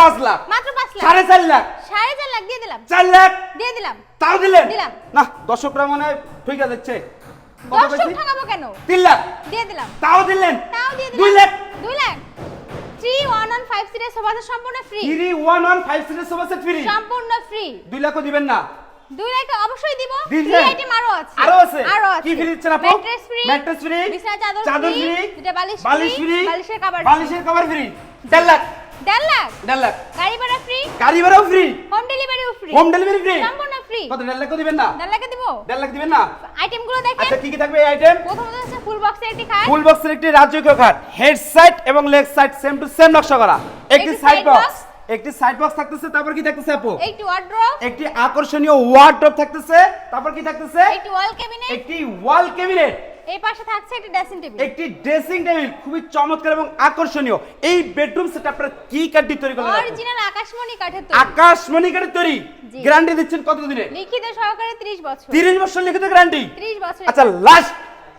5 লাখ, মাত্র 5 লাখ, 4.5 লাখ, 4.5 লাখ দিয়ে দিলাম, 4 লাখ দিয়ে দিলাম, তাও দিলেন দিলাম। না। দর্শকরা মনে হয় ঠিক আছে দেখছে কত 10 বেশি ঠকাবো কেন? 3 লাখ দিয়ে দিলাম, তাও দিলেন তাও দিয়ে দিলাম 2 লাখ 2 লাখ 3115 সিটের সোফা সেট সম্পূর্ণ ফ্রি, 3115 সিটের সোফা সেট ফ্রি, সম্পূর্ণ ফ্রি। 2 লাখও দিবেন না? 2 লাখ অবশ্যই দিব। দিবেন? ফ্রি আইটেম আরো আছে, আরো আছে আরো আছে। কি ফ্রি দিচ্ছেন আপু? ম্যাট্রেস ফ্রি, ম্যাট্রেস ফ্রি, বিছানা চাদর চাদর ফ্রি, ফ্রি, দুটো বালিশ বালিশ ফ্রি, ফ্রি, বালিশের কভার, বালিশের কভার ফ্রি। 4 লাখ 1.5 লাখ, 1.5 লাখ গাড়ি ভাড়া ফ্রি, গাড়ি ভাড়াও ফ্রি, হোম ডেলিভারিও ফ্রি, হোম ডেলিভারি ফ্রি, সম্পূর্ণ ফ্রি। কত 1.5 লাখও দিবেন না? 1.5 লাখে দিব। 1.5 লাখ দিবেন না? আইটেমগুলো দেখেন। আচ্ছা কি কি থাকবে এই আইটেম? প্রথমত হচ্ছে ফুল বক্সের একটি খাট, ফুল বক্সের একটি রাজকীয় খাট, হেড সাইড এবং leg side same to same নকশা করা, একটি একটি সাইড side বক্স, box, একটি সাইড বক্স থাকতেছে, তারপর কি থাকতেছে আপু? একটি ওয়ার্ড্রোব, একটি আকর্ষণীয় ওয়ার্ডরোব থাকতেছে, তারপর কি থাকতেছে? একটি ওয়াল ক্যাবিনেট, একটি ওয়াল ক্যাবিনেট, এই পাশে থাকছে একটি ড্রেসিং টেবিল। একটি ড্রেসিং টেবিল, খুবই চমৎকার এবং আকর্ষণীয়। এই বেডরুম সেট আপনারা কি কাঠ দিয়ে তৈরি করলেন? অরিজিনাল আকাশমণি কাঠের তৈরি, আকাশমণি কাঠের তৈরি। জি। গ্যারান্টি দিচ্ছেন কত দিনে? লিখিত সহকারে 30 বছর, 30 বছর লিখিত গ্যারান্টি। 30 বছর। আচ্ছা লাস্ট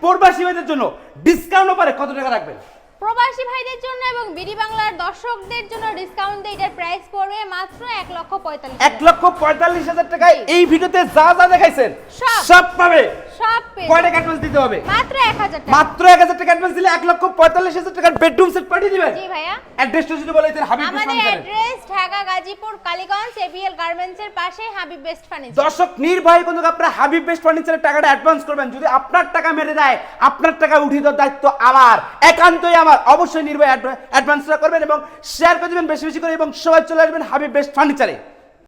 প্রবাসী ভাইদের জন্য ডিসকাউন্ট অফারে কত টাকা রাখবেন? প্রবাসী ভাইদের জন্য এবং বিডি বাংলার দর্শকদের জন্য ডিসকাউন্ট দিয়ে এটার প্রাইস পড়বে মাত্র 1,45,000 1,45,000 টাকায় এই ভিডিওতে যা যা দেখাইছেন সব। সব পাবে। সব পেয়ে কয় টাকা অ্যাডভান্স দিতে হবে? মাত্র 1000 টাকা। মাত্র 1000 টাকা অ্যাডভান্স দিলে 1,45,000 টাকার বেডরুম সেট পাঠিয়ে দিবেন। জি ভাইয়া, অ্যাড্রেসটা যদি বলে দিতেন হাবিব আমাদের furniture. Address Dhaka Gazipur Kaliganj ABL গার্মেন্টসের পাশে হাবিব বেস্ট ফার্নিচার। দর্শক নির্ভয় কিন্তু আপনারা হাবিব বেস্ট ফার্নিচারের টাকাটা অ্যাডভান্স করবেন। যদি আপনার টাকা মেরে দেয়, আপনার টাকা উঠিয়ে দেওয়ার দায়িত্ব আমার, একান্তই আমার। অবশ্যই নির্ভয় অ্যাডভান্সটা করবেন এবং শেয়ার করে দিবেন বেশি বেশি করে, এবং সবাই চলে আসবেন হাবিব বেস্ট ফার্নিচারে।